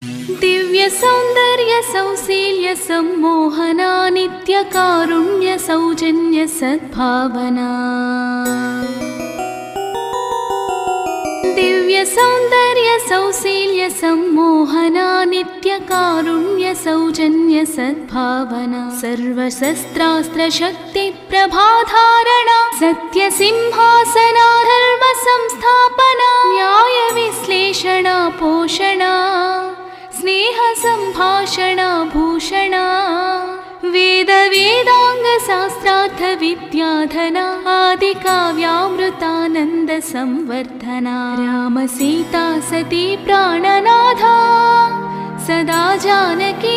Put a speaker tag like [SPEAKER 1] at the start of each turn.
[SPEAKER 1] दिव्य सौंदर्य सौशील्य सम्मोहना नित्य कारुण्य सौजन्य सद्भावना दिव्य सौंदर्य सौशील्य सम्मोहना नित्य कारुण्य सौजन्य सद्भावना सर्वशस्त्रास्त्र शक्ति प्रभाधारणा सत्य सिंहासना धर्म संस्थापना न्याय विश्लेषणा पोषणा स्नेह संभाषणा भूषणा वेद वेदांग शास्त्रार्थ विद्याधना आदि काव्यामृतानंद संवर्धना राम सीता सती प्राणनाथा सदा जानकी